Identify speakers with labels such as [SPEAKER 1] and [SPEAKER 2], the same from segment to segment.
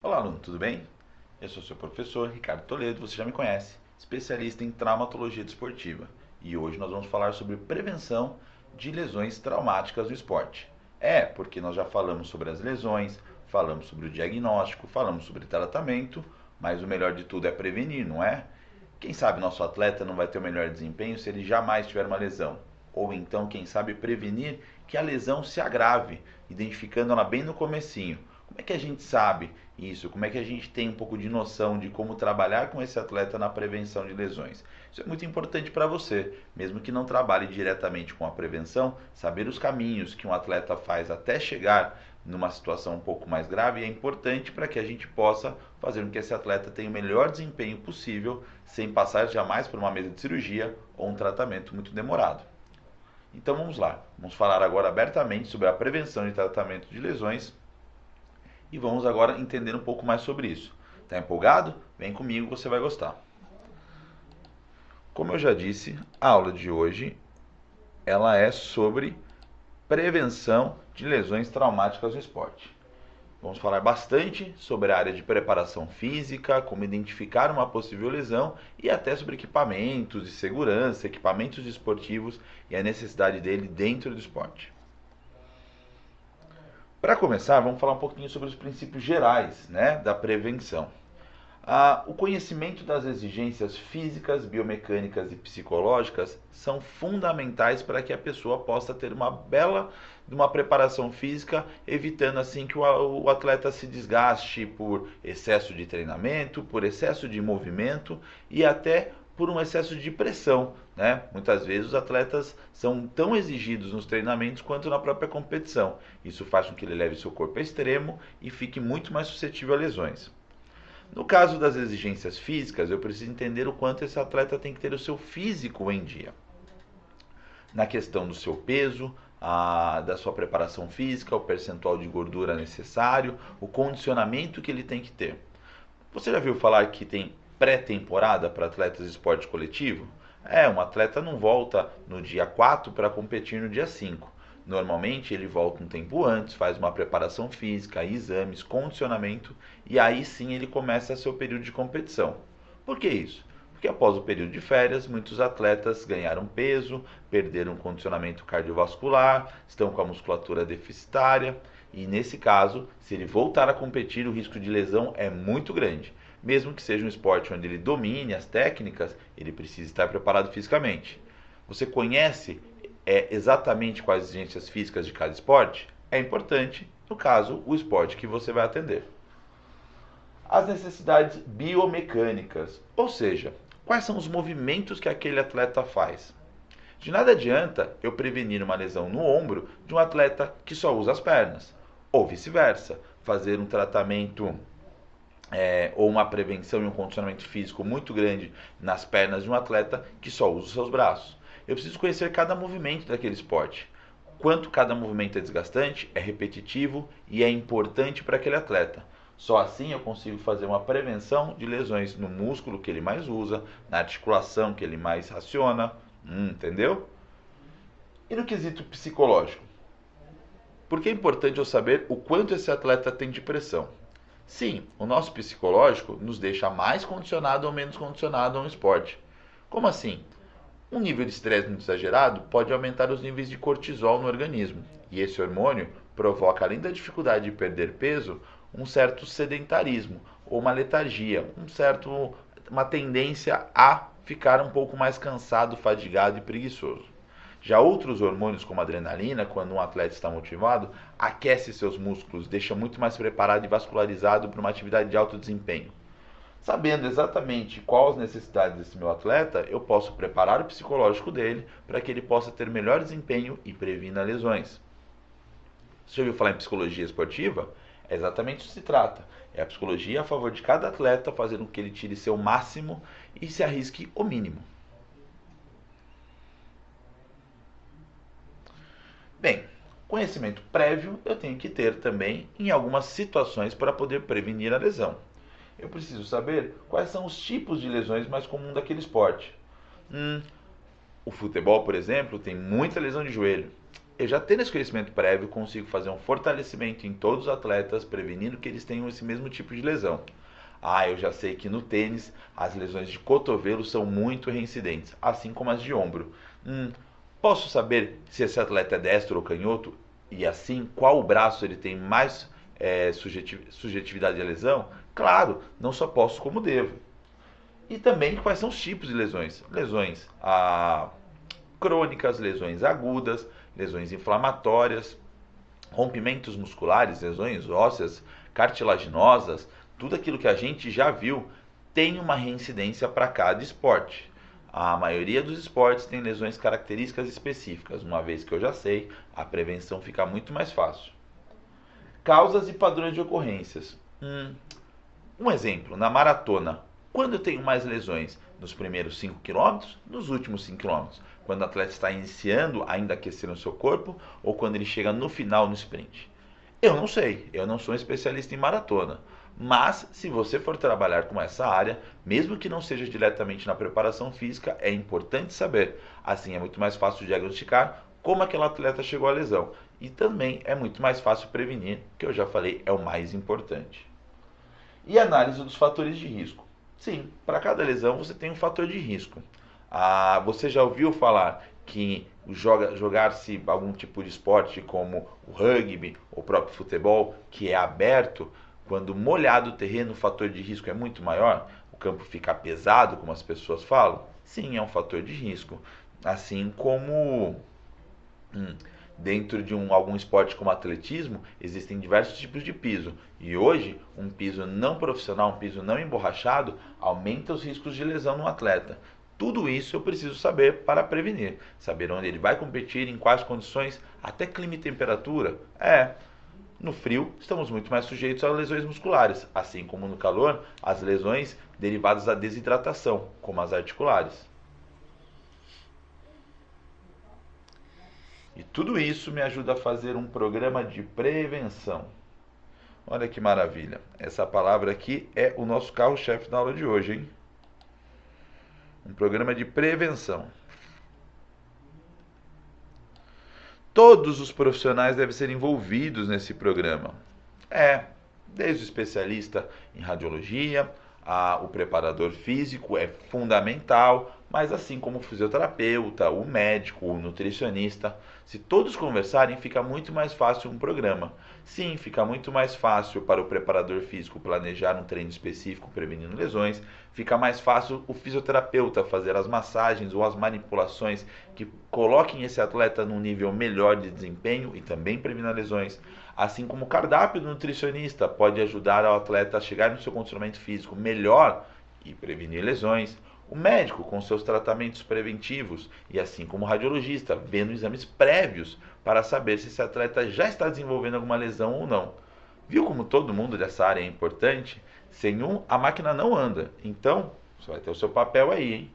[SPEAKER 1] Olá, aluno, tudo bem? Eu sou seu professor Ricardo Toledo, você já me conhece, especialista em traumatologia desportiva. E hoje nós vamos falar sobre prevenção de lesões traumáticas do esporte. Porque nós já falamos sobre as lesões, falamos sobre o diagnóstico, falamos sobre tratamento, mas o melhor de tudo é prevenir, não é? Quem sabe nosso atleta não vai ter o melhor desempenho se ele jamais tiver uma lesão? Ou então, quem sabe prevenir que a lesão se agrave, identificando-ela bem no comecinho. Como é que a gente sabe isso? Como é que a gente tem um pouco de noção de como trabalhar com esse atleta na prevenção de lesões? Isso é muito importante para você, mesmo que não trabalhe diretamente com a prevenção, saber os caminhos que um atleta faz até chegar numa situação um pouco mais grave é importante para que a gente possa fazer com que esse atleta tenha o melhor desempenho possível, sem passar jamais por uma mesa de cirurgia ou um tratamento muito demorado. Então vamos lá, vamos falar agora abertamente sobre a prevenção e tratamento de lesões e vamos agora entender um pouco mais sobre isso. Está empolgado? Vem comigo, você vai gostar. Como eu já disse, a aula de hoje ela é sobre prevenção de lesões traumáticas no esporte. Vamos falar bastante sobre a área de preparação física, como identificar uma possível lesão e até sobre equipamentos de segurança, equipamentos esportivos e a necessidade dele dentro do esporte. Para começar, vamos falar um pouquinho sobre os princípios gerais, da prevenção. O conhecimento das exigências físicas, biomecânicas e psicológicas são fundamentais para que a pessoa possa ter uma preparação física, evitando assim que o atleta se desgaste por excesso de treinamento, por excesso de movimento e até por um excesso de pressão, né? Muitas vezes os atletas são tão exigidos nos treinamentos quanto na própria competição. Isso faz com que ele leve seu corpo a extremo e fique muito mais suscetível a lesões. No caso das exigências físicas, eu preciso entender o quanto esse atleta tem que ter o seu físico em dia. Na questão do seu peso, da sua preparação física, o percentual de gordura necessário, o condicionamento que ele tem que ter. Você já viu falar que tem pré-temporada para atletas de esporte coletivo? Um atleta não volta no dia 4 para competir no dia 5. Normalmente ele volta um tempo antes, faz uma preparação física, exames, condicionamento e aí sim ele começa seu período de competição. Por que isso? Porque após o período de férias, muitos atletas ganharam peso, perderam condicionamento cardiovascular, estão com a musculatura deficitária e nesse caso, se ele voltar a competir, o risco de lesão é muito grande. Mesmo que seja um esporte onde ele domine as técnicas, ele precisa estar preparado fisicamente. Você conhece exatamente quais exigências físicas de cada esporte? É importante, no caso, o esporte que você vai atender. As necessidades biomecânicas, ou seja, quais são os movimentos que aquele atleta faz. De nada adianta eu prevenir uma lesão no ombro de um atleta que só usa as pernas, ou vice-versa, fazer um tratamento ou uma prevenção e um condicionamento físico muito grande nas pernas de um atleta que só usa os seus braços. Eu preciso conhecer cada movimento daquele esporte. Quanto cada movimento é desgastante, é repetitivo e é importante para aquele atleta. Só assim eu consigo fazer uma prevenção de lesões no músculo que ele mais usa, na articulação que ele mais aciona, entendeu? E no quesito psicológico? Por que é importante eu saber o quanto esse atleta tem de pressão? Sim, o nosso psicológico nos deixa mais condicionado ou menos condicionado a um esporte. Como assim? Um nível de estresse muito exagerado pode aumentar os níveis de cortisol no organismo, e esse hormônio provoca, além da dificuldade de perder peso, um certo sedentarismo ou uma letargia, uma tendência a ficar um pouco mais cansado, fadigado e preguiçoso. Já outros hormônios, como a adrenalina, quando um atleta está motivado, aquece seus músculos, deixa muito mais preparado e vascularizado para uma atividade de alto desempenho. Sabendo exatamente quais as necessidades desse meu atleta, eu posso preparar o psicológico dele para que ele possa ter melhor desempenho e previna lesões. Você já ouviu falar em psicologia esportiva? É exatamente isso que se trata. É a psicologia a favor de cada atleta, fazendo com que ele tire seu máximo e se arrisque o mínimo. Bem, conhecimento prévio eu tenho que ter também em algumas situações para poder prevenir a lesão. Eu preciso saber quais são os tipos de lesões mais comuns daquele esporte. O futebol, por exemplo, tem muita lesão de joelho. eu já tendo esse conhecimento prévio, consigo fazer um fortalecimento em todos os atletas, prevenindo que eles tenham esse mesmo tipo de lesão. Eu já sei que no tênis as lesões de cotovelo são muito reincidentes, assim como as de ombro. Posso saber se esse atleta é destro ou canhoto? E assim, qual braço ele tem mais sujetividade à lesão? Claro, não só posso como devo. E também quais são os tipos de lesões. Lesões crônicas, lesões agudas, lesões inflamatórias, rompimentos musculares, lesões ósseas, cartilaginosas, tudo aquilo que a gente já viu tem uma reincidência para cada esporte. A maioria dos esportes tem lesões características específicas. Uma vez que eu já sei, a prevenção fica muito mais fácil. Causas e padrões de ocorrências. Um exemplo, na maratona. Quando eu tenho mais lesões? Nos primeiros 5 km, nos últimos 5 km? Quando o atleta está iniciando, ainda aquecendo o seu corpo, ou quando ele chega no final no sprint? Eu não sei, eu não sou um especialista em maratona. Mas, se você for trabalhar com essa área, mesmo que não seja diretamente na preparação física, é importante saber. Assim é muito mais fácil diagnosticar como aquele atleta chegou à lesão. E também é muito mais fácil prevenir, que eu já falei, é o mais importante. E análise dos fatores de risco. Sim, para cada lesão você tem um fator de risco. Você já ouviu falar que jogar-se algum tipo de esporte como o rugby ou o próprio futebol, que é aberto, quando molhado o terreno, o fator de risco é muito maior? O campo fica pesado, como as pessoas falam? Sim, é um fator de risco. Assim como dentro de algum esporte como atletismo, existem diversos tipos de piso. E hoje, um piso não profissional, um piso não emborrachado, aumenta os riscos de lesão no atleta. Tudo isso eu preciso saber para prevenir. Saber onde ele vai competir, em quais condições, até clima e temperatura. No frio, estamos muito mais sujeitos a lesões musculares, assim como no calor, as lesões derivadas da desidratação, como as articulares. E tudo isso me ajuda a fazer um programa de prevenção. Olha que maravilha. Essa palavra aqui é o nosso carro-chefe da aula de hoje, hein? Um programa de prevenção. Todos os profissionais devem ser envolvidos nesse programa. Desde o especialista em radiologia, o preparador físico é fundamental, mas assim como o fisioterapeuta, o médico, o nutricionista, se todos conversarem, fica muito mais fácil um programa. Sim, fica muito mais fácil para o preparador físico planejar um treino específico prevenindo lesões, fica mais fácil o fisioterapeuta fazer as massagens ou as manipulações que coloquem esse atleta num nível melhor de desempenho e também prevenir lesões. Assim como o cardápio do nutricionista pode ajudar o atleta a chegar no seu condicionamento físico melhor e prevenir lesões. O médico com seus tratamentos preventivos e assim como o radiologista vendo exames prévios para saber se esse atleta já está desenvolvendo alguma lesão ou não. Viu como todo mundo dessa área é importante? Sem um, a máquina não anda. Então, você vai ter o seu papel aí, hein?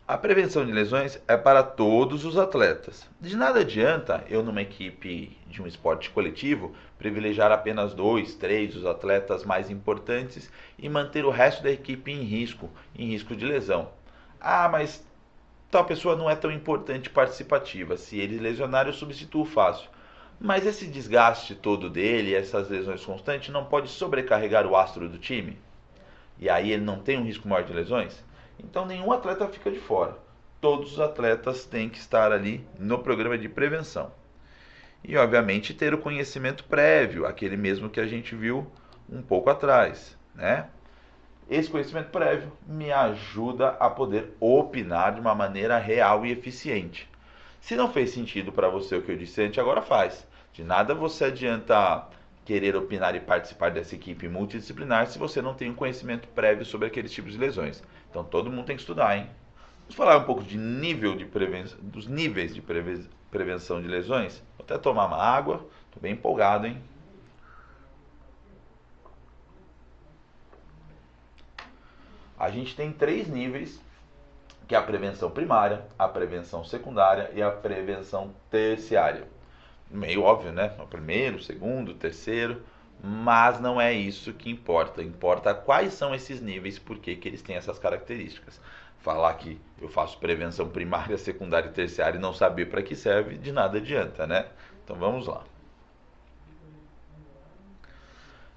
[SPEAKER 1] A prevenção de lesões é para todos os atletas. De nada adianta eu, numa equipe de um esporte coletivo, privilegiar apenas 2, 3 os atletas mais importantes e manter o resto da equipe em risco de lesão. Mas tal pessoa não é tão importante e participativa. Se ele lesionar, eu substituo fácil. Mas esse desgaste todo dele, essas lesões constantes, não pode sobrecarregar o astro do time? E aí ele não tem um risco maior de lesões? Então nenhum atleta fica de fora. Todos os atletas têm que estar ali no programa de prevenção. E obviamente ter o conhecimento prévio, aquele mesmo que a gente viu um pouco atrás, né? Esse conhecimento prévio me ajuda a poder opinar de uma maneira real e eficiente. Se não fez sentido para você o que eu disse antes, agora faz. De nada você adianta querer opinar e participar dessa equipe multidisciplinar se você não tem um conhecimento prévio sobre aqueles tipos de lesões. Então todo mundo tem que estudar, hein? Vamos falar um pouco de dos níveis de prevenção de lesões? Vou até tomar uma água, estou bem empolgado, hein? A gente tem 3 níveis, que é a prevenção primária, a prevenção secundária e a prevenção terciária. Meio óbvio, né? O primeiro, o segundo, o terceiro, mas não é isso que importa. Importa quais são esses níveis, por que eles têm essas características. Falar que eu faço prevenção primária, secundária e terciária e não saber para que serve, de nada adianta, né? Então vamos lá.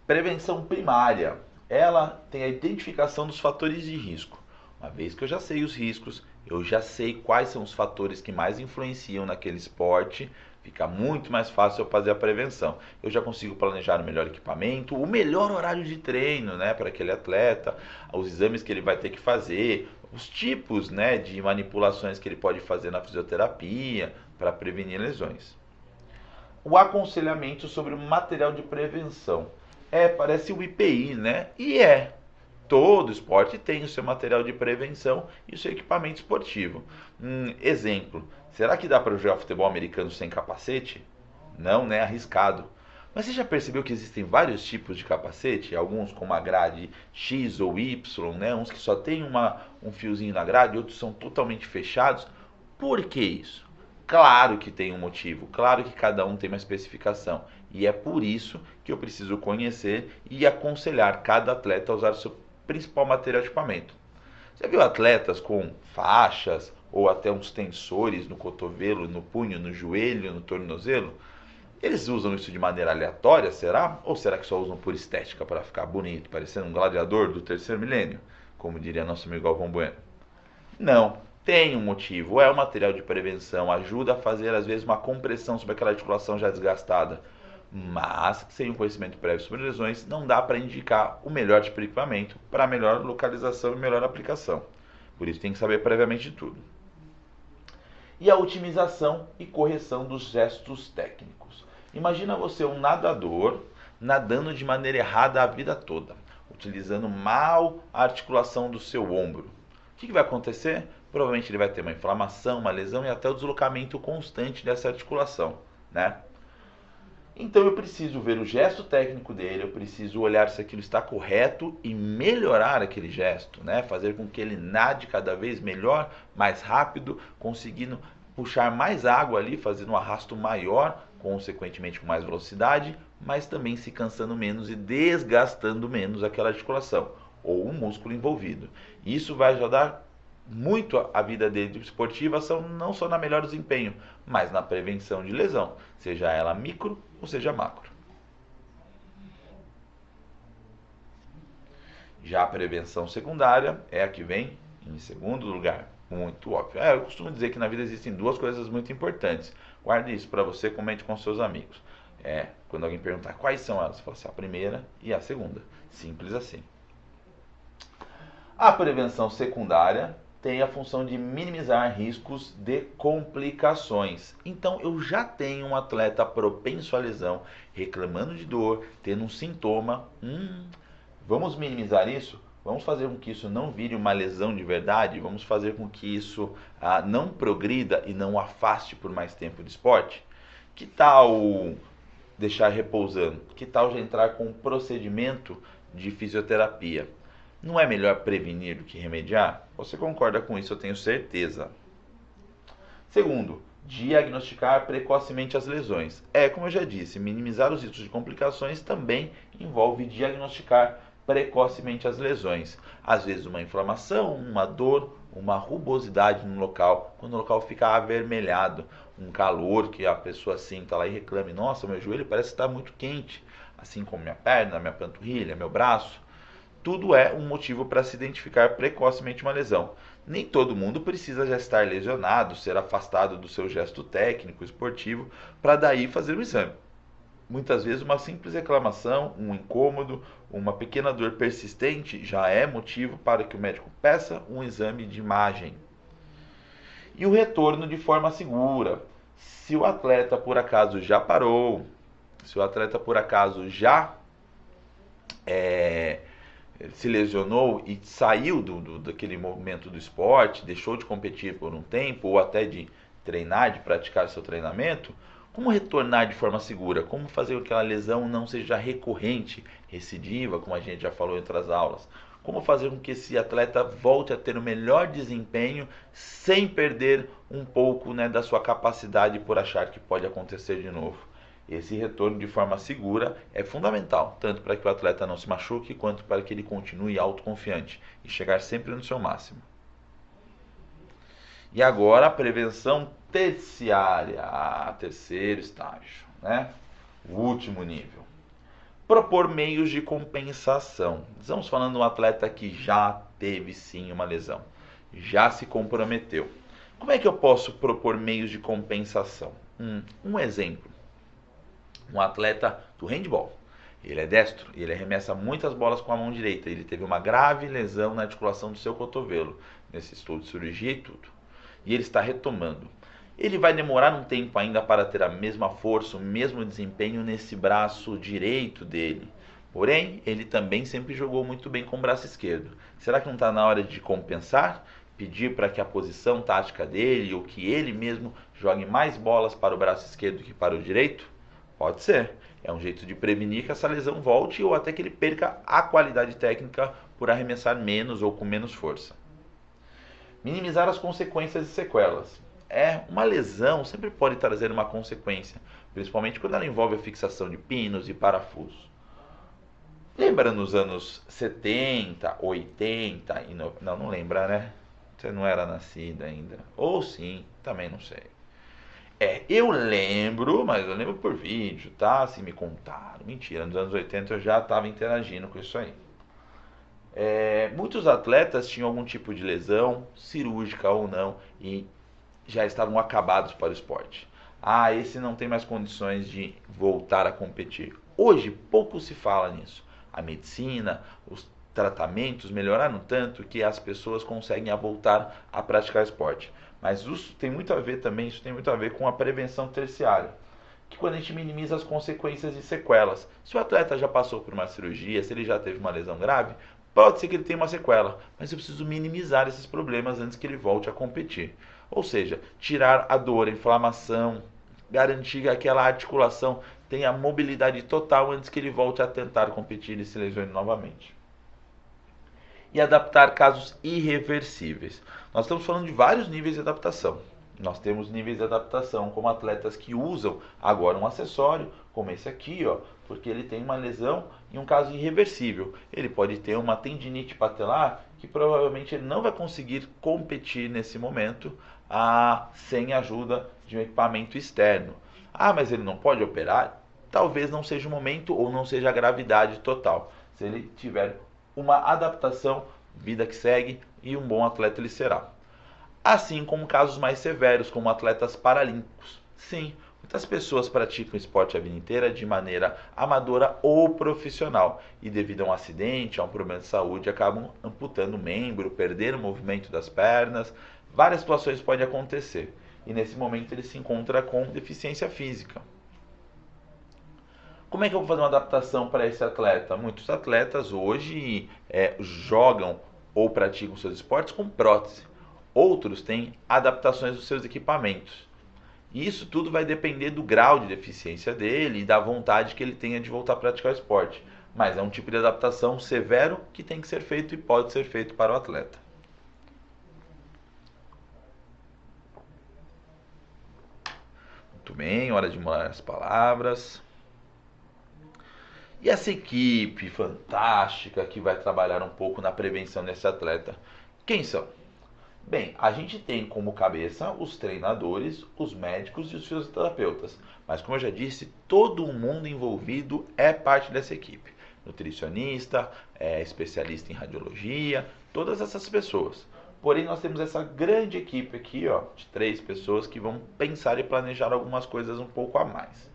[SPEAKER 1] Prevenção primária, ela tem a identificação dos fatores de risco. Uma vez que eu já sei os riscos, eu já sei quais são os fatores que mais influenciam naquele esporte, fica muito mais fácil eu fazer a prevenção. Eu já consigo planejar o melhor equipamento, o melhor horário de treino, né, para aquele atleta, os exames que ele vai ter que fazer, os tipos, né, de manipulações que ele pode fazer na fisioterapia para prevenir lesões. O aconselhamento sobre o material de prevenção. Parece o IPI, né? E todo esporte tem o seu material de prevenção e o seu equipamento esportivo. Exemplo, será que dá para jogar futebol americano sem capacete? Não, né? Arriscado. Mas você já percebeu que existem vários tipos de capacete? Alguns com uma grade X ou Y, né? Uns que só tem um fiozinho na grade, outros são totalmente fechados. Por que isso? Claro que tem um motivo, claro que cada um tem uma especificação. E é por isso que eu preciso conhecer e aconselhar cada atleta a usar o seu principal material de equipamento. Já viu atletas com faixas ou até uns tensores no cotovelo, no punho, no joelho, no tornozelo? Eles usam isso de maneira aleatória, será? Ou será que só usam por estética, para ficar bonito, parecendo um gladiador do terceiro milênio? Como diria nosso amigo Galvão Bueno. Não, tem um motivo. É um material de prevenção, ajuda a fazer às vezes uma compressão sobre aquela articulação já desgastada. Mas, sem um conhecimento prévio sobre lesões, não dá para indicar o melhor tipo de equipamento para melhor localização e melhor aplicação. Por isso tem que saber previamente de tudo. E a otimização e correção dos gestos técnicos. Imagina você um nadador nadando de maneira errada a vida toda, utilizando mal a articulação do seu ombro. O que vai acontecer? Provavelmente ele vai ter uma inflamação, uma lesão e até o deslocamento constante dessa articulação, né? Então eu preciso ver o gesto técnico dele, eu preciso olhar se aquilo está correto e melhorar aquele gesto, né? Fazer com que ele nade cada vez melhor, mais rápido, conseguindo puxar mais água ali, fazendo um arrasto maior, consequentemente com mais velocidade, mas também se cansando menos e desgastando menos aquela articulação ou o músculo envolvido. Isso vai ajudar muito a vida dele esportiva, não só na melhor desempenho, mas na prevenção de lesão, seja ela micro ou seja macro. Já a prevenção secundária é a que vem em segundo lugar, muito óbvio. Eu costumo dizer que na vida existem duas coisas muito importantes. Guarde isso para você, comente com seus amigos. Quando alguém perguntar quais são elas, você fala assim, a primeira e a segunda. Simples assim. A prevenção secundária tem a função de minimizar riscos de complicações. Então eu já tenho um atleta propenso à lesão, reclamando de dor, tendo um sintoma. Vamos minimizar isso? Vamos fazer com que isso não vire uma lesão de verdade? Vamos fazer com que isso não progrida e não afaste por mais tempo do esporte? Que tal deixar repousando? Que tal já entrar com um procedimento de fisioterapia? Não é melhor prevenir do que remediar? Você concorda com isso, eu tenho certeza. Segundo, diagnosticar precocemente as lesões. Como eu já disse, minimizar os riscos de complicações também envolve diagnosticar precocemente as lesões. Às vezes uma inflamação, uma dor, uma rugosidade no local, quando o local fica avermelhado, um calor que a pessoa sinta lá e reclame, nossa, meu joelho parece estar muito quente, assim como minha perna, minha panturrilha, meu braço. Tudo é um motivo para se identificar precocemente uma lesão. Nem todo mundo precisa já estar lesionado, ser afastado do seu gesto técnico, esportivo, para daí fazer o exame. Muitas vezes uma simples reclamação, um incômodo, uma pequena dor persistente já é motivo para que o médico peça um exame de imagem. E o retorno de forma segura. Se o atleta por acaso já parou, se o atleta por acaso já se lesionou e saiu daquele movimento do esporte, deixou de competir por um tempo ou até de treinar, de praticar seu treinamento, como retornar de forma segura? Como fazer com que aquela lesão não seja recorrente, recidiva, como a gente já falou em outras aulas? Como fazer com que esse atleta volte a ter o melhor desempenho sem perder um pouco, né, da sua capacidade por achar que pode acontecer de novo? Esse retorno de forma segura é fundamental, tanto para que o atleta não se machuque, quanto para que ele continue autoconfiante e chegar sempre no seu máximo. E agora a prevenção terciária, terceiro estágio, né? O último nível. Propor meios de compensação. Estamos falando de um atleta que já teve sim uma lesão, já se comprometeu. Como é que eu posso propor meios de compensação? Um exemplo, um atleta do handball. Ele é destro e ele arremessa muitas bolas com a mão direita. Ele teve uma grave lesão na articulação do seu cotovelo, nesse estudo de cirurgia e tudo. E ele está retomando. Ele vai demorar um tempo ainda para ter a mesma força, o mesmo desempenho nesse braço direito dele. Porém, ele também sempre jogou muito bem com o braço esquerdo. Será que não está na hora de compensar? Pedir para que a posição tática dele ou que ele mesmo jogue mais bolas para o braço esquerdo que para o direito? Pode ser. É um jeito de prevenir que essa lesão volte ou até que ele perca a qualidade técnica por arremessar menos ou com menos força. Minimizar as consequências e sequelas. Uma lesão sempre pode trazer uma consequência, principalmente quando ela envolve a fixação de pinos e parafusos. Lembra nos anos 70, 80 e não lembra, né? Você não era nascida ainda. Ou sim, também não sei. Eu lembro, mas eu lembro por vídeo, tá? Assim me contaram. Mentira, nos anos 80 eu já estava interagindo com isso aí. Muitos atletas tinham algum tipo de lesão, cirúrgica ou não, e já estavam acabados para o esporte. Esse não tem mais condições de voltar a competir. Hoje pouco se fala nisso. A medicina, os tratamentos melhoraram tanto que as pessoas conseguem voltar a praticar esporte. Mas isso tem muito a ver também, isso tem muito a ver com a prevenção terciária, que quando a gente minimiza as consequências e sequelas. Se o atleta já passou por uma cirurgia, se ele já teve uma lesão grave, pode ser que ele tenha uma sequela, mas eu preciso minimizar esses problemas antes que ele volte a competir. Ou seja, tirar a dor, a inflamação, garantir que aquela articulação tenha mobilidade total antes que ele volte a tentar competir e se lesione novamente. E adaptar casos irreversíveis. Nós estamos falando de vários níveis de adaptação. Nós temos níveis de adaptação como atletas que usam agora um acessório, como esse aqui, porque ele tem uma lesão em um caso irreversível. Ele pode ter uma tendinite patelar que provavelmente ele não vai conseguir competir nesse momento sem a ajuda de um equipamento externo. Mas ele não pode operar? Talvez não seja o momento ou não seja a gravidade total. Se ele tiver uma adaptação, vida que segue, e um bom atleta ele será. Assim como casos mais severos, como atletas paralímpicos. Sim, muitas pessoas praticam esporte a vida inteira de maneira amadora ou profissional e devido a um acidente, a um problema de saúde, acabam amputando o membro, perdendo o movimento das pernas. Várias situações podem acontecer e nesse momento ele se encontra com deficiência física. Como é que eu vou fazer uma adaptação para esse atleta? Muitos atletas hoje jogam ou praticam seus esportes com prótese. Outros têm adaptações dos seus equipamentos. E isso tudo vai depender do grau de deficiência dele e da vontade que ele tenha de voltar a praticar o esporte. Mas é um tipo de adaptação severo que tem que ser feito e pode ser feito para o atleta. Muito bem, hora de mudar as palavras. E essa equipe fantástica que vai trabalhar um pouco na prevenção desse atleta, quem são? Bem, a gente tem como cabeça os treinadores, os médicos e os fisioterapeutas. Mas como eu já disse, todo o mundo envolvido é parte dessa equipe. Nutricionista, especialista em radiologia, todas essas pessoas. Porém, nós temos essa grande equipe aqui, de 3 pessoas que vão pensar e planejar algumas coisas um pouco a mais.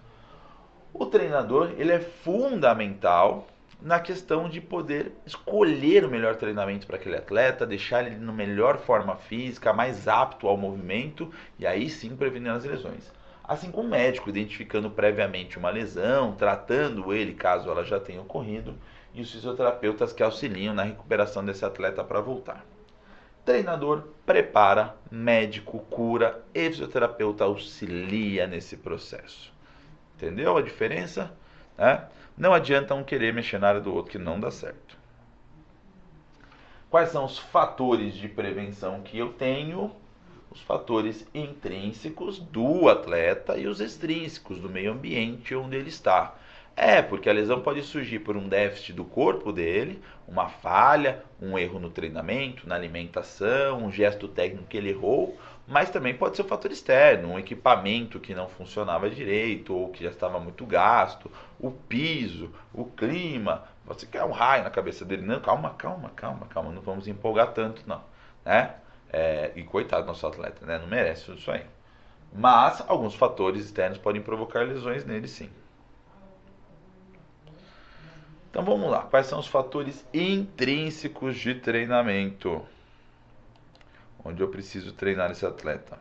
[SPEAKER 1] O treinador, ele é fundamental na questão de poder escolher o melhor treinamento para aquele atleta, deixar ele na melhor forma física, mais apto ao movimento e aí sim prevenir as lesões. Assim como o médico, identificando previamente uma lesão, tratando ele caso ela já tenha ocorrido, e os fisioterapeutas que auxiliam na recuperação desse atleta para voltar. Treinador prepara, médico cura e fisioterapeuta auxilia nesse processo. Entendeu a diferença? Não adianta um querer mexer na área do outro que não dá certo. Quais são os fatores de prevenção que eu tenho? Os fatores intrínsecos do atleta e os extrínsecos do meio ambiente onde ele está. Porque a lesão pode surgir por um déficit do corpo dele, uma falha, um erro no treinamento, na alimentação, um gesto técnico que ele errou, mas também pode ser um fator externo, um equipamento que não funcionava direito ou que já estava muito gasto, o piso, o clima. Você quer um raio na cabeça dele? Não, calma, não vamos empolgar tanto, não, né? E coitado do nosso atleta, né? Não merece isso aí. Mas alguns fatores externos podem provocar lesões nele, sim. Então vamos lá, quais são os fatores intrínsecos de treinamento? Onde eu preciso treinar esse atleta?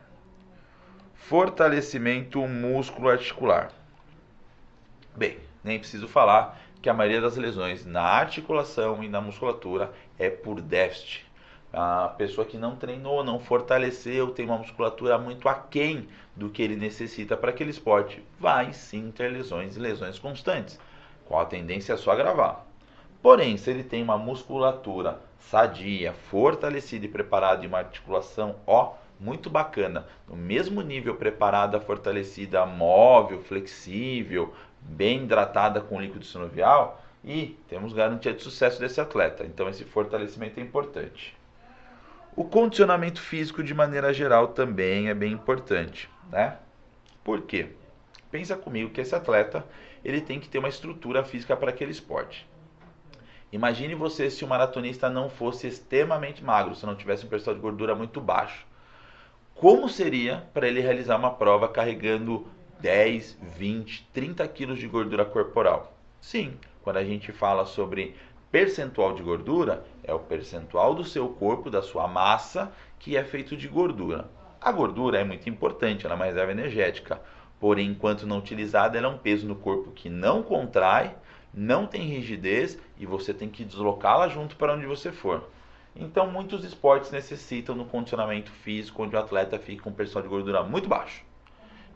[SPEAKER 1] Fortalecimento músculo-articular. Bem, nem preciso falar que a maioria das lesões na articulação e na musculatura é por déficit. A pessoa que não treinou, não fortaleceu, tem uma musculatura muito aquém do que ele necessita para aquele esporte, vai sim ter lesões e lesões constantes, com a tendência a só agravar. Porém, se ele tem uma musculatura sadia, fortalecida e preparada e uma articulação, muito bacana, no mesmo nível preparada, fortalecida, móvel, flexível, bem hidratada com líquido sinovial, e temos garantia de sucesso desse atleta. Então esse fortalecimento é importante. O condicionamento físico de maneira geral também é bem importante, né? Por quê? Pensa comigo que esse atleta, ele tem que ter uma estrutura física para aquele esporte. Imagine você se o maratonista não fosse extremamente magro, se não tivesse um percentual de gordura muito baixo. Como seria para ele realizar uma prova carregando 10, 20, 30 quilos de gordura corporal? Sim, quando a gente fala sobre percentual de gordura, é o percentual do seu corpo, da sua massa, que é feito de gordura. A gordura é muito importante, ela é uma reserva energética. Porém, enquanto não utilizada, ela é um peso no corpo que não contrai, não tem rigidez e você tem que deslocá-la junto para onde você for. Então, muitos esportes necessitam no condicionamento físico onde o atleta fica com um percentual de gordura muito baixo.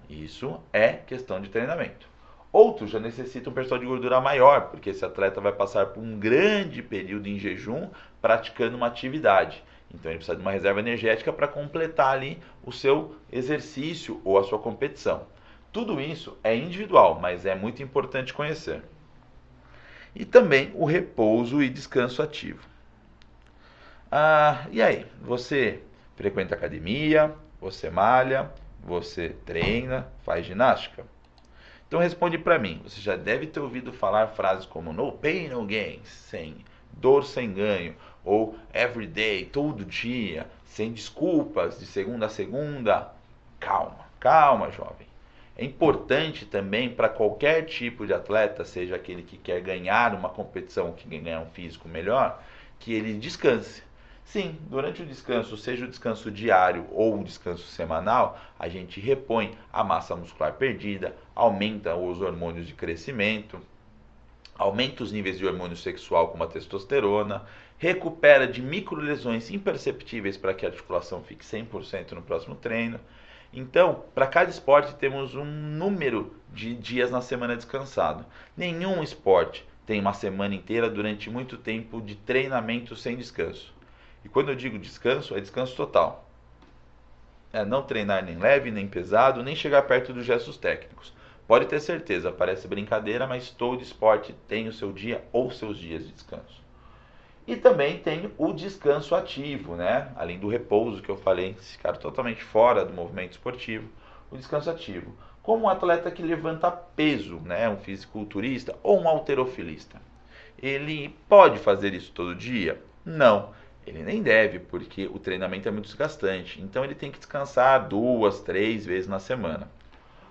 [SPEAKER 1] Isso é questão de treinamento. Outros já necessitam um percentual de gordura maior, porque esse atleta vai passar por um grande período em jejum praticando uma atividade. Então, ele precisa de uma reserva energética para completar ali o seu exercício ou a sua competição. Tudo isso é individual, mas é muito importante conhecer. E também o repouso e descanso ativo. E aí? Você frequenta academia? Você malha? Você treina? Faz ginástica? Então responde para mim. Você já deve ter ouvido falar frases como no pain, no gain, sem dor, sem ganho, ou every day, todo dia, sem desculpas, de segunda a segunda. Calma, calma, jovem. É importante também para qualquer tipo de atleta, seja aquele que quer ganhar uma competição, que quer ganhar um físico melhor, que ele descanse. Sim, durante o descanso, seja o descanso diário ou o descanso semanal, a gente repõe a massa muscular perdida, aumenta os hormônios de crescimento, aumenta os níveis de hormônio sexual como a testosterona, recupera de microlesões imperceptíveis para que a articulação fique 100% no próximo treino. Então, para cada esporte temos um número de dias na semana descansado. Nenhum esporte tem uma semana inteira durante muito tempo de treinamento sem descanso. E quando eu digo descanso, é descanso total. É não treinar nem leve, nem pesado, nem chegar perto dos gestos técnicos. Pode ter certeza, parece brincadeira, mas todo esporte tem o seu dia ou seus dias de descanso. E também tem o descanso ativo, né? Além do repouso que eu falei, ficar totalmente fora do movimento esportivo, o descanso ativo. Como um atleta que levanta peso, né? Um fisiculturista ou um halterofilista. Ele pode fazer isso todo dia? Não. Ele nem deve, porque o treinamento é muito desgastante. Então ele tem que descansar 2, 3 vezes na semana.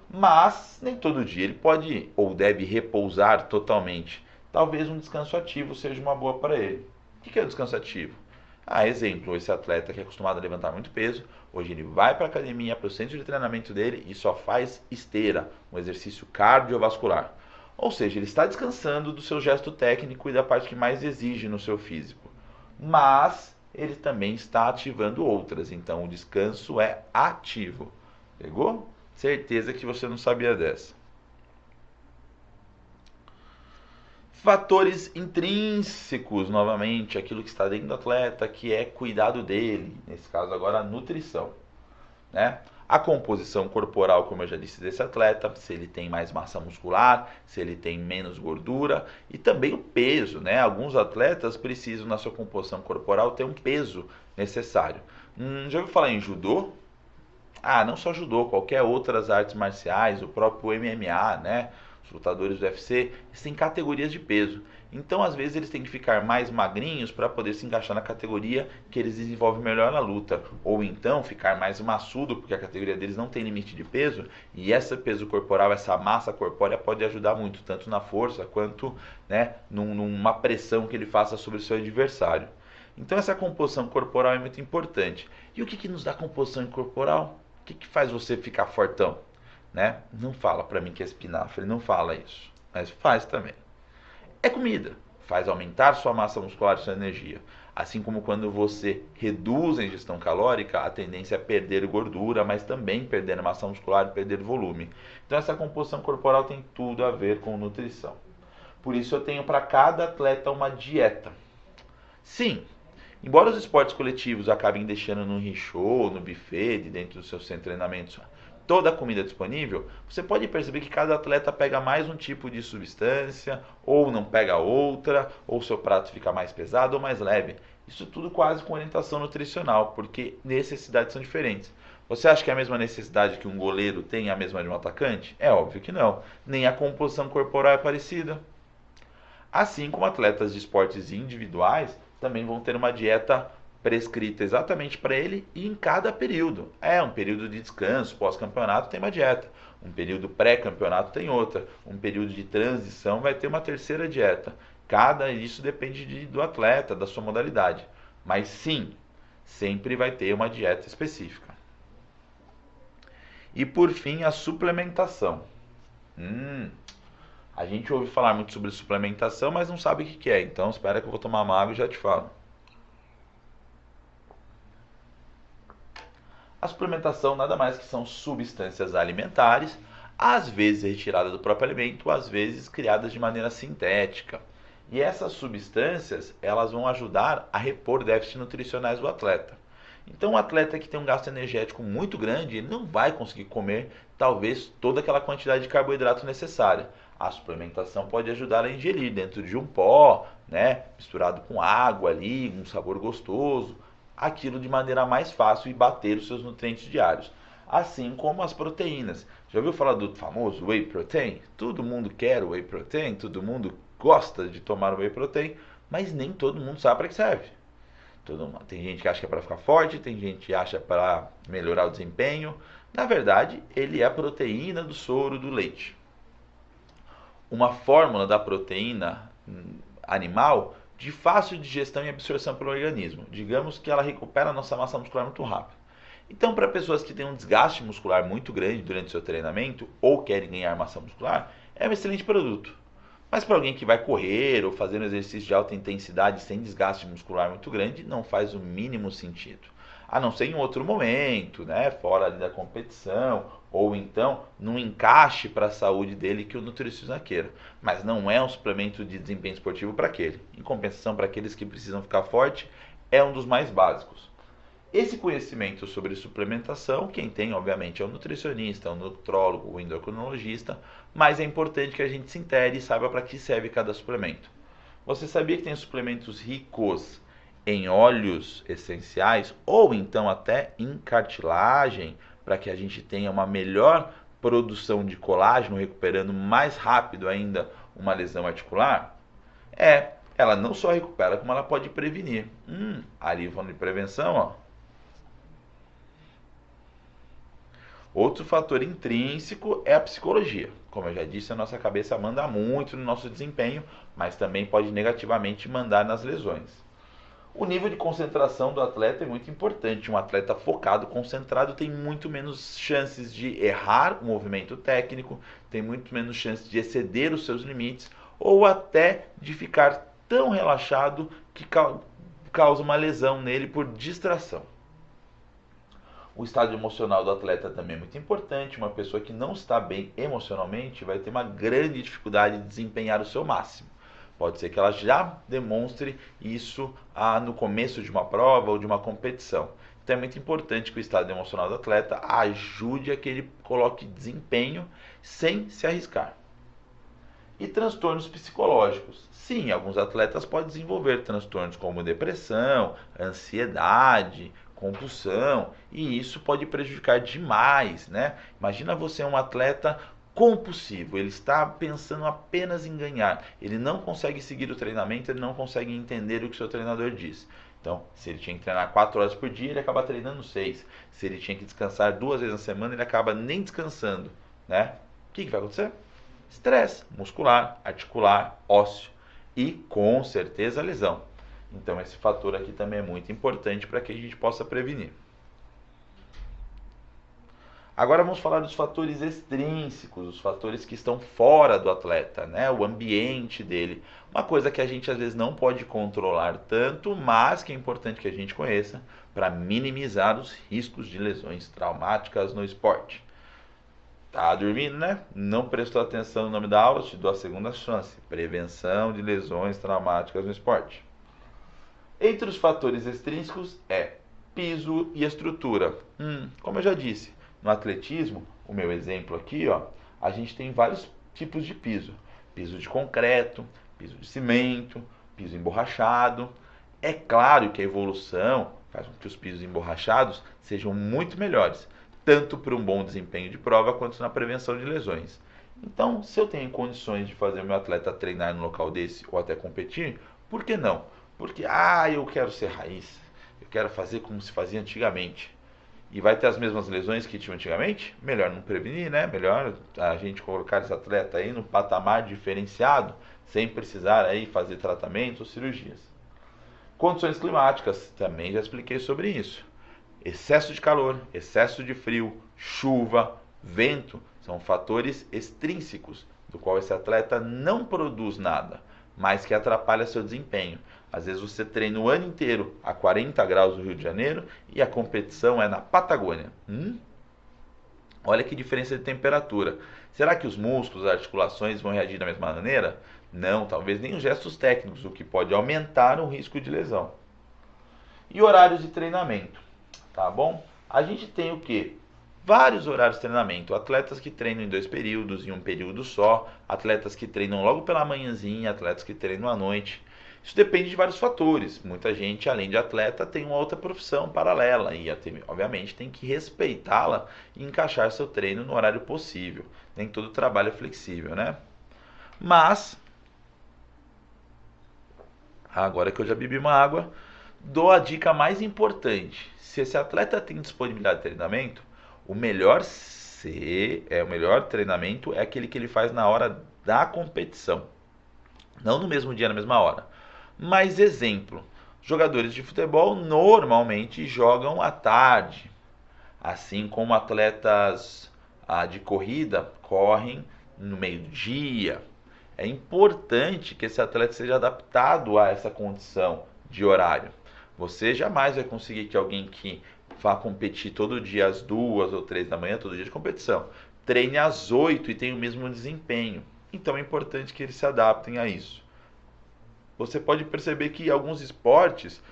[SPEAKER 1] Mas nem todo dia ele pode ou deve repousar totalmente. Talvez um descanso ativo seja uma boa para ele. O que é o descanso ativo? Exemplo, esse atleta que é acostumado a levantar muito peso, hoje ele vai para a academia, para o centro de treinamento dele e só faz esteira, um exercício cardiovascular. Ou seja, ele está descansando do seu gesto técnico e da parte que mais exige no seu físico. Mas ele também está ativando outras, então o descanso é ativo. Pegou? Certeza que você não sabia dessa. Fatores intrínsecos, novamente, aquilo que está dentro do atleta, que é cuidado dele, nesse caso agora a nutrição, né? A composição corporal, como eu já disse, desse atleta, se ele tem mais massa muscular, se ele tem menos gordura, e também o peso, né? Alguns atletas precisam, na sua composição corporal, ter um peso necessário. Já ouviu falar em judô? Ah, não só judô, qualquer outras artes marciais, o próprio MMA, né? Os lutadores do UFC, eles têm categorias de peso. Então, às vezes, eles têm que ficar mais magrinhos para poder se encaixar na categoria que eles desenvolvem melhor na luta. Ou então, ficar mais maçudo, porque a categoria deles não tem limite de peso. E esse peso corporal, essa massa corpórea pode ajudar muito, tanto na força quanto, né, numa pressão que ele faça sobre o seu adversário. Então, essa composição corporal é muito importante. E o que nos dá composição corporal? O que faz você ficar fortão? Né? Não fala para mim que é espinafre, não fala isso. Mas faz também. É comida. Faz aumentar sua massa muscular e sua energia. Assim como quando você reduz a ingestão calórica, a tendência é perder gordura, mas também perder massa muscular e perder volume. Então essa composição corporal tem tudo a ver com nutrição. Por isso eu tenho para cada atleta uma dieta. Sim, embora os esportes coletivos acabem deixando no richô, no buffet, de dentro do seu centro de treinamento, toda a comida disponível, você pode perceber que cada atleta pega mais um tipo de substância, ou não pega outra, ou seu prato fica mais pesado ou mais leve. Isso tudo quase com orientação nutricional, porque necessidades são diferentes. Você acha que a mesma necessidade que um goleiro tem é a mesma de um atacante? É óbvio que não. Nem a composição corporal é parecida. Assim como atletas de esportes individuais também vão ter uma dieta prescrita exatamente para ele e em cada período. Um período de descanso, pós-campeonato tem uma dieta, um período pré-campeonato tem outra, um período de transição vai ter uma terceira dieta. Isso depende do atleta, da sua modalidade. Mas sim, sempre vai ter uma dieta específica. E por fim, a suplementação. A gente ouve falar muito sobre suplementação, mas não sabe o que é. Então espera que eu vou tomar uma água e já te falo. A suplementação nada mais que são substâncias alimentares, às vezes retiradas do próprio alimento, às vezes criadas de maneira sintética. E essas substâncias, elas vão ajudar a repor déficits nutricionais do atleta. Então, um atleta que tem um gasto energético muito grande, ele não vai conseguir comer, talvez, toda aquela quantidade de carboidrato necessária. A suplementação pode ajudar a ingerir dentro de um pó, né, misturado com água ali, um sabor gostoso, aquilo de maneira mais fácil e bater os seus nutrientes diários. Assim como as proteínas. Já ouviu falar do famoso whey protein? Todo mundo quer o whey protein, todo mundo gosta de tomar o whey protein, mas nem todo mundo sabe para que serve. Tem gente que acha que é para ficar forte, tem gente que acha para melhorar o desempenho. Na verdade, ele é a proteína do soro do leite. Uma fórmula da proteína animal de fácil digestão e absorção pelo organismo. Digamos que ela recupera a nossa massa muscular muito rápido. Então, para pessoas que têm um desgaste muscular muito grande durante o seu treinamento ou querem ganhar massa muscular, é um excelente produto. Mas para alguém que vai correr ou fazer um exercício de alta intensidade sem desgaste muscular muito grande, não faz o mínimo sentido. A não ser em outro momento, né, fora ali da competição, ou então num encaixe para a saúde dele que o nutricionista queira. Mas não é um suplemento de desempenho esportivo para aquele. Em compensação, para aqueles que precisam ficar forte, é um dos mais básicos. Esse conhecimento sobre suplementação, quem tem, obviamente, é o nutricionista, o nutrólogo, o endocrinologista, mas é importante que a gente se intere e saiba para que serve cada suplemento. Você sabia que tem suplementos ricos em óleos essenciais ou então até em cartilagem, para que a gente tenha uma melhor produção de colágeno, recuperando mais rápido ainda uma lesão articular? Ela não só recupera, como ela pode prevenir. Ali falando de prevenção, ó. Outro fator intrínseco é a psicologia. Como eu já disse, a nossa cabeça manda muito no nosso desempenho, mas também pode negativamente mandar nas lesões. O nível de concentração do atleta é muito importante. Um atleta focado, concentrado, tem muito menos chances de errar o movimento técnico, tem muito menos chances de exceder os seus limites ou até de ficar tão relaxado que causa uma lesão nele por distração. O estado emocional do atleta também é muito importante. Uma pessoa que não está bem emocionalmente vai ter uma grande dificuldade de desempenhar o seu máximo. Pode ser que ela já demonstre isso no começo de uma prova ou de uma competição. Então é muito importante que o estado emocional do atleta ajude a que ele coloque desempenho sem se arriscar. E transtornos psicológicos. Sim, alguns atletas podem desenvolver transtornos como depressão, ansiedade, compulsão, e isso pode prejudicar demais, né? Imagina você um atleta compulsivo, ele está pensando apenas em ganhar, ele não consegue seguir o treinamento, ele não consegue entender o que o seu treinador diz. Então, se ele tinha que treinar 4 horas por dia, ele acaba treinando 6. Se ele tinha que descansar 2 vezes na semana, ele acaba nem descansando, né? O que vai acontecer? Estresse muscular, articular, ósseo e com certeza lesão. Então esse fator aqui também é muito importante para que a gente possa prevenir. Agora vamos falar dos fatores extrínsecos, os fatores que estão fora do atleta, né? O ambiente dele. Uma coisa que a gente às vezes não pode controlar tanto, mas que é importante que a gente conheça para minimizar os riscos de lesões traumáticas no esporte. Tá dormindo, né? Não prestou atenção no nome da aula? Te dou a segunda chance. Prevenção de lesões traumáticas no esporte. Entre os fatores extrínsecos é piso e estrutura. Como eu já disse, no atletismo, o meu exemplo aqui, ó, a gente tem vários tipos de piso. Piso de concreto, piso de cimento, piso emborrachado. É claro que a evolução faz com que os pisos emborrachados sejam muito melhores, tanto para um bom desempenho de prova quanto na prevenção de lesões. Então, se eu tenho condições de fazer o meu atleta treinar no local desse ou até competir, por que não? Porque, eu quero ser raiz, eu quero fazer como se fazia antigamente. E vai ter as mesmas lesões que tinha antigamente? Melhor não prevenir, né? Melhor a gente colocar esse atleta aí no patamar diferenciado, sem precisar aí fazer tratamentos ou cirurgias. Condições climáticas, também já expliquei sobre isso. Excesso de calor, excesso de frio, chuva, vento, são fatores extrínsecos, do qual esse atleta não produz nada, mas que atrapalha seu desempenho. Às vezes você treina o ano inteiro a 40 graus no Rio de Janeiro e a competição é na Patagônia. Olha que diferença de temperatura. Será que os músculos, as articulações vão reagir da mesma maneira? Não, talvez nem os gestos técnicos, o que pode aumentar o risco de lesão. E horários de treinamento, tá bom? A gente tem o quê? Vários horários de treinamento. Atletas que treinam em 2 períodos, em um período só. Atletas que treinam logo pela manhãzinha, atletas que treinam à noite. Isso depende de vários fatores. Muita gente, além de atleta, tem uma outra profissão paralela e, obviamente, tem que respeitá-la e encaixar seu treino no horário possível. Nem todo trabalho é flexível, né? Mas, agora que eu já bebi uma água, dou a dica mais importante. Se esse atleta tem disponibilidade de treinamento, o melhor treinamento é aquele que ele faz na hora da competição. Não no mesmo dia, na mesma hora. Mas exemplo, jogadores de futebol normalmente jogam à tarde, assim como atletas de corrida correm no meio-dia. É importante que esse atleta seja adaptado a essa condição de horário. Você jamais vai conseguir que alguém que vá competir todo dia às 2 ou 3 da manhã, todo dia de competição, treine às 8 e tenha o mesmo desempenho. Então é importante que eles se adaptem a isso. Você pode perceber que em alguns esportes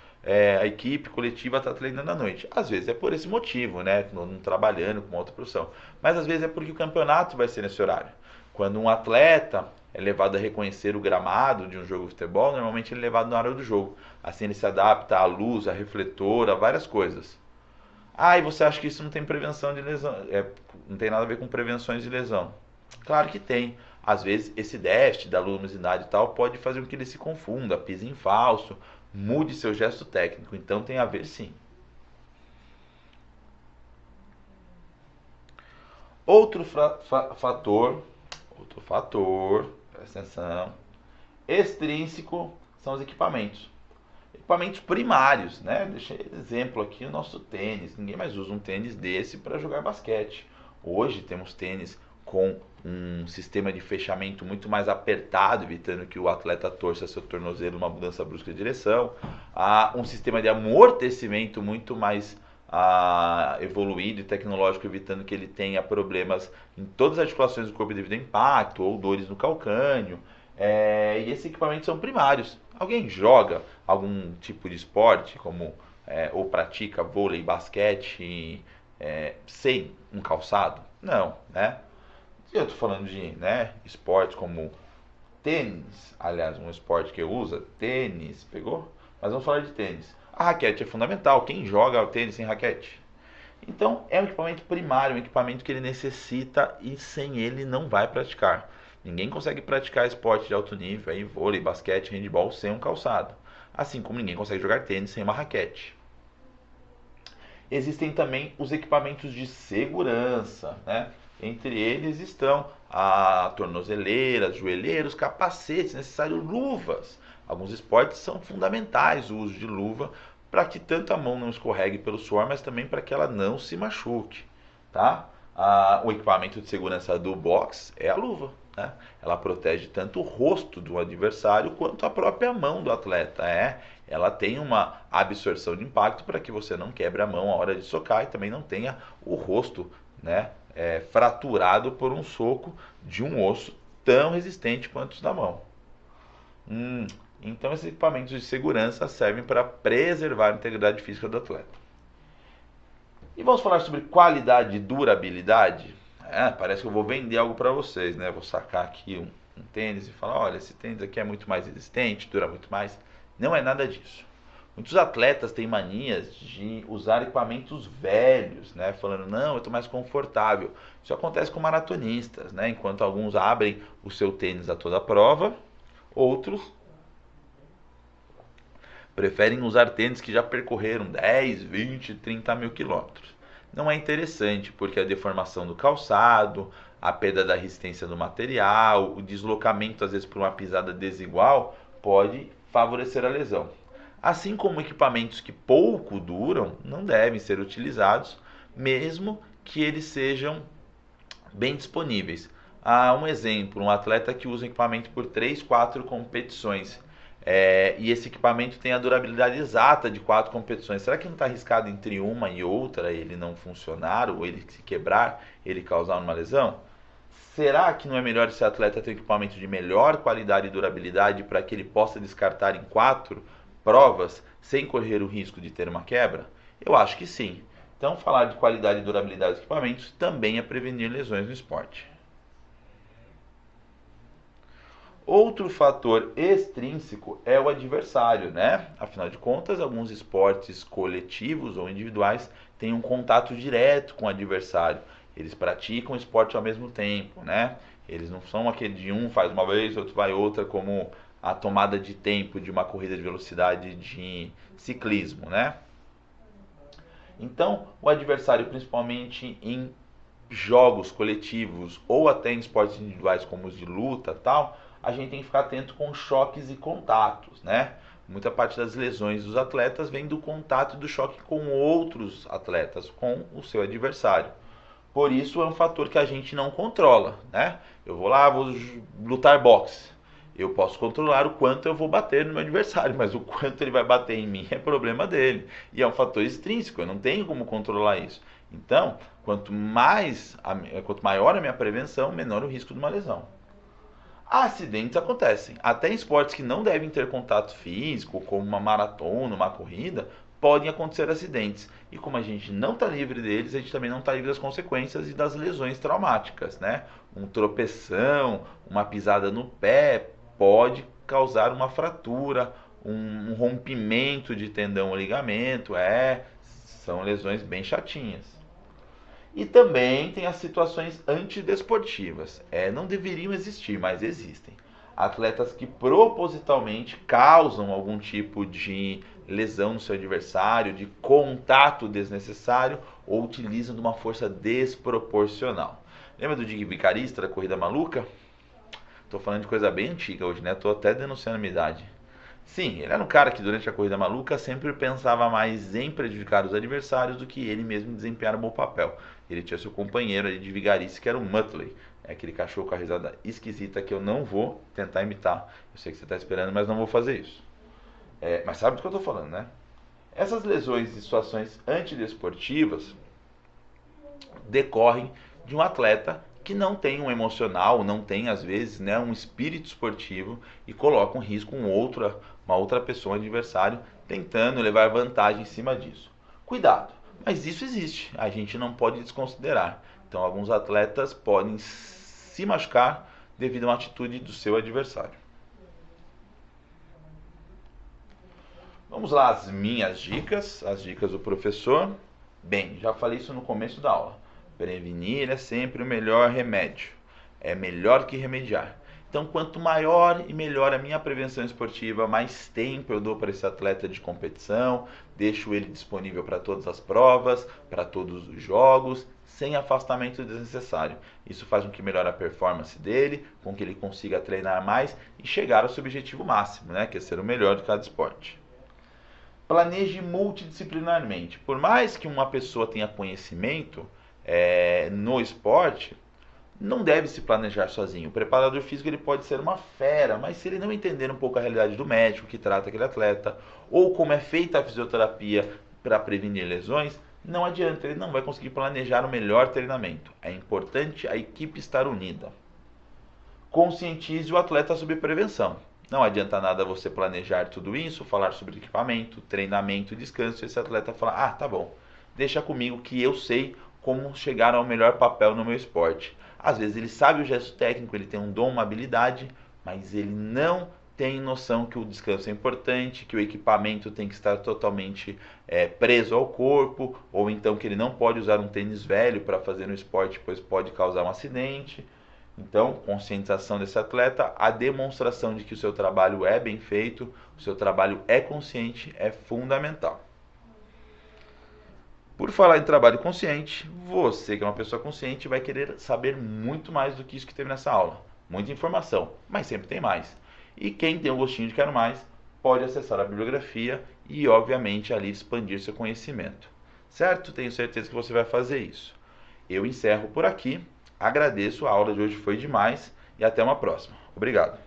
[SPEAKER 1] a equipe coletiva está treinando à noite. Às vezes é por esse motivo, né? Não trabalhando com outra profissão. Mas às vezes é porque o campeonato vai ser nesse horário. Quando um atleta é levado a reconhecer o gramado de um jogo de futebol, normalmente ele é levado na hora do jogo. Assim ele se adapta à luz, a refletor, a várias coisas. E você acha que isso não tem prevenção de lesão? Não tem nada a ver com prevenções de lesão? Claro que tem. Às vezes esse déficit da luminosidade e tal pode fazer com que ele se confunda, pise em falso, mude seu gesto técnico. Então tem a ver sim. Outro fator, presta atenção, extrínseco são os equipamentos. Equipamentos primários, né? Deixei exemplo aqui o nosso tênis. Ninguém mais usa um tênis desse para jogar basquete. Hoje temos tênis com um sistema de fechamento muito mais apertado, evitando que o atleta torça seu tornozelo numa mudança brusca de direção. Um sistema de amortecimento muito mais evoluído e tecnológico, evitando que ele tenha problemas em todas as articulações do corpo devido ao impacto ou dores no calcâneo. E esses equipamentos são primários. Alguém joga algum tipo de esporte, como ou pratica vôlei, basquete sem um calçado? Não, né? Eu estou falando de, né, esportes como tênis, aliás, um esporte que eu uso, tênis, pegou? Mas vamos falar de tênis. A raquete é fundamental. Quem joga o tênis sem raquete? Então, é um equipamento primário, um equipamento que ele necessita e sem ele não vai praticar. Ninguém consegue praticar esporte de alto nível, aí, vôlei, basquete, handebol, sem um calçado. Assim como ninguém consegue jogar tênis sem uma raquete. Existem também os equipamentos de segurança, né? Entre eles estão a tornozeleiras, joelheiros, capacetes, necessário luvas. Alguns esportes são fundamentais o uso de luva para que tanto a mão não escorregue pelo suor, mas também para que ela não se machuque, tá? O equipamento de segurança do boxe é a luva, né? Ela protege tanto o rosto do adversário quanto a própria mão do atleta, ela tem uma absorção de impacto para que você não quebre a mão a hora de socar e também não tenha o rosto, né, fraturado por um soco de um osso tão resistente quanto os da mão. Então esses equipamentos de segurança servem para preservar a integridade física do atleta. E vamos falar sobre qualidade e durabilidade? Parece que eu vou vender algo para vocês, né? Vou sacar aqui um tênis e falar, olha, esse tênis aqui é muito mais resistente, dura muito mais. Não é nada disso. Muitos atletas têm manias de usar equipamentos velhos, né? Falando, não, eu estou mais confortável. Isso acontece com maratonistas, né? Enquanto alguns abrem o seu tênis a toda prova, outros preferem usar tênis que já percorreram 10, 20, 30 mil quilômetros. Não é interessante, porque a deformação do calçado, a perda da resistência do material, o deslocamento às vezes por uma pisada desigual, pode favorecer a lesão. Assim como equipamentos que pouco duram, não devem ser utilizados, mesmo que eles sejam bem disponíveis. Um exemplo, um atleta que usa equipamento por 3, 4 competições. E esse equipamento tem a durabilidade exata de 4 competições. Será que não está arriscado entre uma e outra ele não funcionar, ou ele se quebrar, ele causar uma lesão? Será que não é melhor esse atleta ter um equipamento de melhor qualidade e durabilidade para que ele possa descartar em 4 provas sem correr o risco de ter uma quebra? Eu acho que sim. Então, falar de qualidade e durabilidade dos equipamentos também é prevenir lesões no esporte. Outro fator extrínseco é o adversário, né? Afinal de contas, alguns esportes coletivos ou individuais têm um contato direto com o adversário. Eles praticam o esporte ao mesmo tempo, né? Eles não são aquele de um faz uma vez, outro vai outra, como a tomada de tempo de uma corrida de velocidade de ciclismo, né? Então, o adversário, principalmente em jogos coletivos ou até em esportes individuais como os de luta, tal, a gente tem que ficar atento com choques e contatos, né? Muita parte das lesões dos atletas vem do contato e do choque com outros atletas, com o seu adversário. Por isso é um fator que a gente não controla, né? Eu vou lá, vou lutar boxe. Eu posso controlar o quanto eu vou bater no meu adversário, mas o quanto ele vai bater em mim é problema dele. E é um fator extrínseco, eu não tenho como controlar isso. Então, quanto maior a minha prevenção, menor o risco de uma lesão. Acidentes acontecem. Até em esportes que não devem ter contato físico, como uma maratona, uma corrida, podem acontecer acidentes. E como a gente não está livre deles, a gente também não está livre das consequências e das lesões traumáticas, né? Um tropeção, uma pisada no pé pode causar uma fratura, um rompimento de tendão ou ligamento, são lesões bem chatinhas. E também tem as situações antidesportivas. Não deveriam existir, mas existem. Atletas que propositalmente causam algum tipo de lesão no seu adversário, de contato desnecessário ou utilizam de uma força desproporcional. Lembra do Dig Vicarista da Corrida Maluca? Estou falando de coisa bem antiga hoje, né? Estou até denunciando a minha idade. Sim, ele era um cara que durante a Corrida Maluca sempre pensava mais em prejudicar os adversários do que ele mesmo desempenhar um bom papel. Ele tinha seu companheiro ali de vigarice, que era o Muttley. É aquele cachorro com a risada esquisita que eu não vou tentar imitar. Eu sei que você está esperando, mas não vou fazer isso. Mas sabe do que eu estou falando, né? Essas lesões e situações antidesportivas decorrem de um atleta que não tem um emocional, não tem às vezes, né, um espírito esportivo e coloca em risco uma outra pessoa, um adversário, tentando levar vantagem em cima disso. Cuidado, mas isso existe, a gente não pode desconsiderar. Então, alguns atletas podem se machucar devido a uma atitude do seu adversário. Vamos lá, as dicas do professor. Bem, já falei isso no começo da aula. Prevenir é sempre o melhor remédio. É melhor que remediar. Então, quanto maior e melhor a minha prevenção esportiva, mais tempo eu dou para esse atleta de competição, deixo ele disponível para todas as provas, para todos os jogos, sem afastamento desnecessário. Isso faz com que melhore a performance dele, com que ele consiga treinar mais e chegar ao seu objetivo máximo, né, que é ser o melhor de cada esporte. Planeje multidisciplinarmente. Por mais que uma pessoa tenha conhecimento no esporte, não deve se planejar sozinho. O preparador físico ele pode ser uma fera, mas se ele não entender um pouco a realidade do médico que trata aquele atleta, ou como é feita a fisioterapia para prevenir lesões, não adianta, ele não vai conseguir planejar o melhor treinamento. É importante a equipe estar unida. Conscientize o atleta sobre prevenção. Não adianta nada você planejar tudo isso, falar sobre equipamento, treinamento e descanso, e esse atleta falar, ah, tá bom, deixa comigo que eu sei como chegar ao melhor papel no meu esporte. Às vezes ele sabe o gesto técnico, ele tem um dom, uma habilidade, mas ele não tem noção que o descanso é importante, que o equipamento tem que estar totalmente preso ao corpo, ou então que ele não pode usar um tênis velho para fazer no esporte, pois pode causar um acidente. Então, conscientização desse atleta, a demonstração de que o seu trabalho é bem feito, o seu trabalho é consciente, é fundamental. Por falar em trabalho consciente, você que é uma pessoa consciente vai querer saber muito mais do que isso que teve nessa aula. Muita informação, mas sempre tem mais. E quem tem o gostinho de quero mais, pode acessar a bibliografia e, obviamente, ali expandir seu conhecimento. Certo? Tenho certeza que você vai fazer isso. Eu encerro por aqui. Agradeço, a aula de hoje foi demais e até uma próxima. Obrigado.